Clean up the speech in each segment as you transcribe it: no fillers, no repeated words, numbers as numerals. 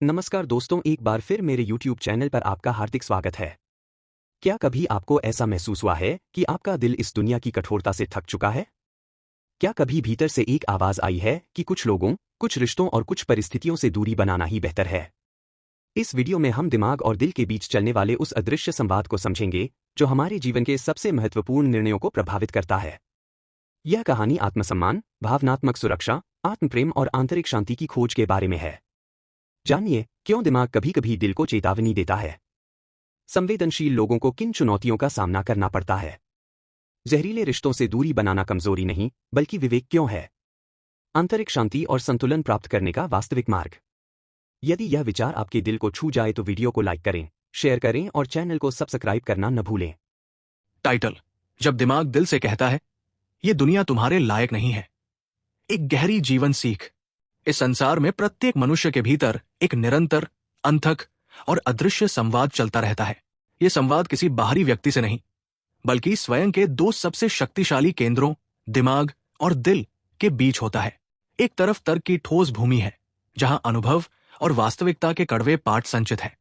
नमस्कार दोस्तों, एक बार फिर मेरे YouTube चैनल पर आपका हार्दिक स्वागत है। क्या कभी आपको ऐसा महसूस हुआ है कि आपका दिल इस दुनिया की कठोरता से थक चुका है? क्या कभी भीतर से एक आवाज़ आई है कि कुछ लोगों, कुछ रिश्तों और कुछ परिस्थितियों से दूरी बनाना ही बेहतर है? इस वीडियो में हम दिमाग और दिल के बीच चलने वाले उस अदृश्य संवाद को समझेंगे जो हमारे जीवन के सबसे महत्वपूर्ण निर्णयों को प्रभावित करता है। यह कहानी आत्मसम्मान, भावनात्मक सुरक्षा, आत्मप्रेम और आंतरिक शांति की खोज के बारे में है। जानिए क्यों दिमाग कभी कभी दिल को चेतावनी देता है। संवेदनशील लोगों को किन चुनौतियों का सामना करना पड़ता है। जहरीले रिश्तों से दूरी बनाना कमजोरी नहीं बल्कि विवेक क्यों है। आंतरिक शांति और संतुलन प्राप्त करने का वास्तविक मार्ग। यदि यह विचार आपके दिल को छू जाए तो वीडियो को लाइक करें, शेयर करें और चैनल को सब्सक्राइब करना न भूलें। टाइटल: जब दिमाग दिल से कहता है ये दुनिया तुम्हारे लायक नहीं है। एक गहरी जीवन सीख। इस संसार में प्रत्येक मनुष्य के भीतर एक निरंतर, अनथक और अदृश्य संवाद चलता रहता है। यह संवाद किसी बाहरी व्यक्ति से नहीं बल्कि स्वयं के दो सबसे शक्तिशाली केंद्रों, दिमाग और दिल के बीच होता है। एक तरफ तर्क की ठोस भूमि है जहां अनुभव और वास्तविकता के कड़वे पाठ संचित हैं,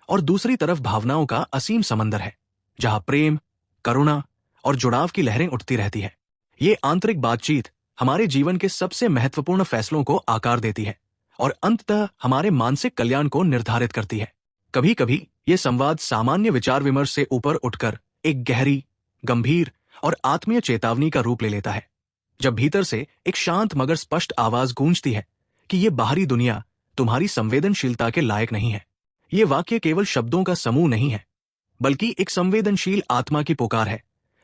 और दूसरी तरफ भावनाओं का असीम समंदर है जहां प्रेम, करुणा और जुड़ाव की लहरें उठती रहती है। ये आंतरिक बातचीत हमारे जीवन के सबसे महत्वपूर्ण फैसलों को आकार देती है और अंततः हमारे मानसिक कल्याण को निर्धारित करती है। कभी कभी ये संवाद सामान्य विचार विमर्श से ऊपर उठकर एक गहरी, गंभीर और आत्मीय चेतावनी का रूप ले लेता है। जब भीतर से एक शांत मगर स्पष्ट आवाज गूंजती है कि ये बाहरी दुनिया तुम्हारी संवेदनशीलता के लायक नहीं है। ये वाक्य केवल शब्दों का समूह नहीं है बल्कि एक संवेदनशील आत्मा की पुकार है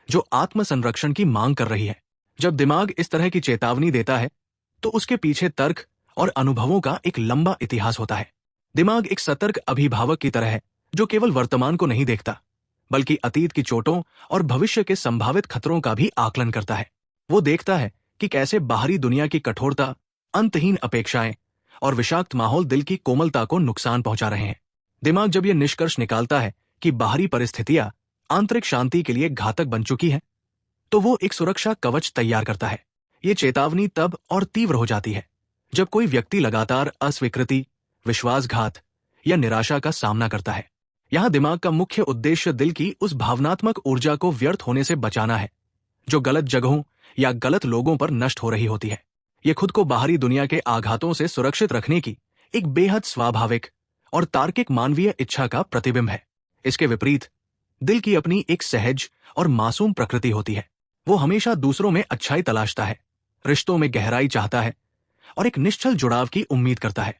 जो आत्म संरक्षण की मांग कर रही है। जब दिमाग इस तरह की चेतावनी देता है तो उसके पीछे तर्क और अनुभवों का एक लंबा इतिहास होता है। दिमाग एक सतर्क अभिभावक की तरह है जो केवल वर्तमान को नहीं देखता बल्कि अतीत की चोटों और भविष्य के संभावित खतरों का भी आकलन करता है। वो देखता है कि कैसे बाहरी दुनिया की कठोरता, अंतहीन अपेक्षाएं और विषाक्त माहौल दिल की कोमलता को नुकसान पहुंचा रहे हैं। दिमाग जब यह निष्कर्ष निकालता है कि बाहरी परिस्थितियां आंतरिक शांति के लिए घातक बन चुकी हैं, तो वो एक सुरक्षा कवच तैयार करता है। ये चेतावनी तब और तीव्र हो जाती है जब कोई व्यक्ति लगातार अस्वीकृति, विश्वासघात या निराशा का सामना करता है। यहां दिमाग का मुख्य उद्देश्य दिल की उस भावनात्मक ऊर्जा को व्यर्थ होने से बचाना है जो गलत जगहों या गलत लोगों पर नष्ट हो रही होती है। ये खुद को बाहरी दुनिया के आघातों से सुरक्षित रखने की एक बेहद स्वाभाविक और तार्किक मानवीय इच्छा का प्रतिबिंब है। इसके विपरीत दिल की अपनी एक सहज और मासूम प्रकृति होती है। वो हमेशा दूसरों में अच्छाई तलाशता है, रिश्तों में गहराई चाहता है और एक निश्चल जुड़ाव की उम्मीद करता है।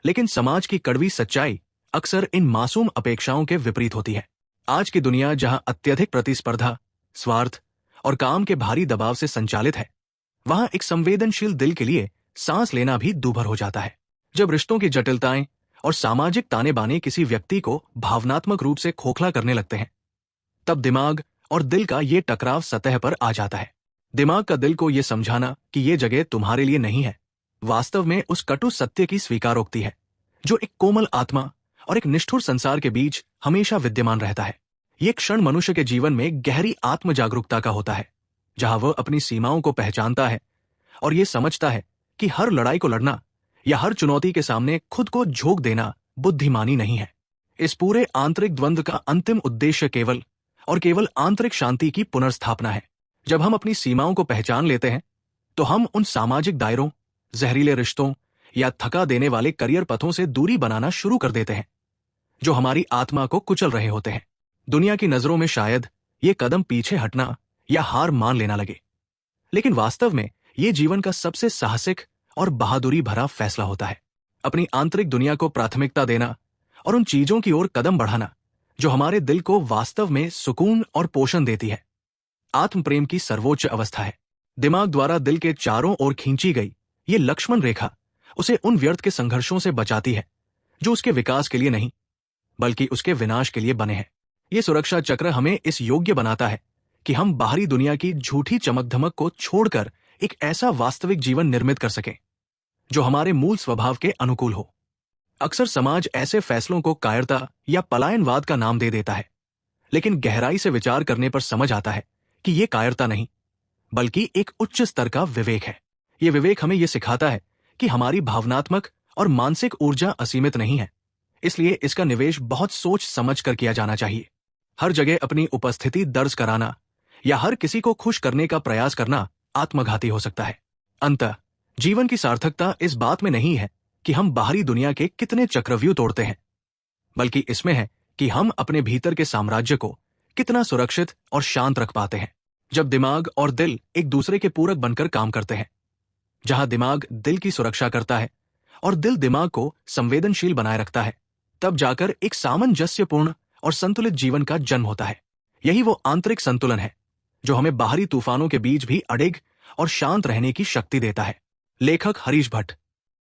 लेकिन समाज की कड़वी सच्चाई अक्सर इन मासूम अपेक्षाओं के विपरीत होती है। आज की दुनिया जहां अत्यधिक प्रतिस्पर्धा, स्वार्थ और काम के भारी दबाव से संचालित है, वहां एक संवेदनशील दिल के लिए सांस लेना भी दूभर हो जाता है। जब रिश्तों की जटिलताएं और सामाजिक ताने बाने किसी व्यक्ति को भावनात्मक रूप से खोखला करने लगते हैं, तब दिमाग और दिल का ये टकराव सतह पर आ जाता है। दिमाग का दिल को ये समझाना कि ये जगह तुम्हारे लिए नहीं है, वास्तव में उस कटु सत्य की स्वीकारोक्ति है जो एक कोमल आत्मा और एक निष्ठुर संसार के बीच हमेशा विद्यमान रहता है। ये क्षण मनुष्य के जीवन में गहरी आत्म जागरूकता का होता है जहां वह अपनी सीमाओं को पहचानता है और ये समझता है कि हर लड़ाई को लड़ना या हर चुनौती के सामने खुद को झोंक देना बुद्धिमानी नहीं है। इस पूरे आंतरिक द्वंद्व का अंतिम उद्देश्य केवल आंतरिक शांति की पुनर्स्थापना है। जब हम अपनी सीमाओं को पहचान लेते हैं तो हम उन सामाजिक दायरों, जहरीले रिश्तों या थका देने वाले करियर पथों से दूरी बनाना शुरू कर देते हैं जो हमारी आत्मा को कुचल रहे होते हैं। दुनिया की नजरों में शायद ये कदम पीछे हटना या हार मान लेना लगे, लेकिन वास्तव में ये जीवन का सबसे साहसिक और बहादुरी भरा फैसला होता है। अपनी आंतरिक दुनिया को प्राथमिकता देना और उन चीजों की ओर कदम बढ़ाना जो हमारे दिल को वास्तव में सुकून और पोषण देती है, आत्म प्रेम की सर्वोच्च अवस्था है। दिमाग द्वारा दिल के चारों ओर खींची गई ये लक्ष्मण रेखा उसे उन व्यर्थ के संघर्षों से बचाती है जो उसके विकास के लिए नहीं बल्कि उसके विनाश के लिए बने हैं। ये सुरक्षा चक्र हमें इस योग्य बनाता है कि हम बाहरी दुनिया की झूठी चमक धमक को छोड़कर एक ऐसा वास्तविक जीवन निर्मित कर सकें जो हमारे मूल स्वभाव के अनुकूल हो। अक्सर समाज ऐसे फैसलों को कायरता या पलायनवाद का नाम दे देता है, लेकिन गहराई से विचार करने पर समझ आता है कि ये कायरता नहीं बल्कि एक उच्च स्तर का विवेक है। ये विवेक हमें ये सिखाता है कि हमारी भावनात्मक और मानसिक ऊर्जा असीमित नहीं है, इसलिए इसका निवेश बहुत सोच समझ कर किया जाना चाहिए। हर जगह अपनी उपस्थिति दर्ज कराना या हर किसी को खुश करने का प्रयास करना आत्मघाती हो सकता है। अंततः जीवन की सार्थकता इस बात में नहीं है कि हम बाहरी दुनिया के कितने चक्रव्यूह तोड़ते हैं, बल्कि इसमें है कि हम अपने भीतर के साम्राज्य को कितना सुरक्षित और शांत रख पाते हैं। जब दिमाग और दिल एक दूसरे के पूरक बनकर काम करते हैं, जहां दिमाग दिल की सुरक्षा करता है और दिल दिमाग को संवेदनशील बनाए रखता है, तब जाकर एक सामंजस्यपूर्ण और संतुलित जीवन का जन्म होता है। यही वो आंतरिक संतुलन है जो हमें बाहरी तूफानों के बीच भी अडिग और शांत रहने की शक्ति देता है। लेखक हरीश भट्ट।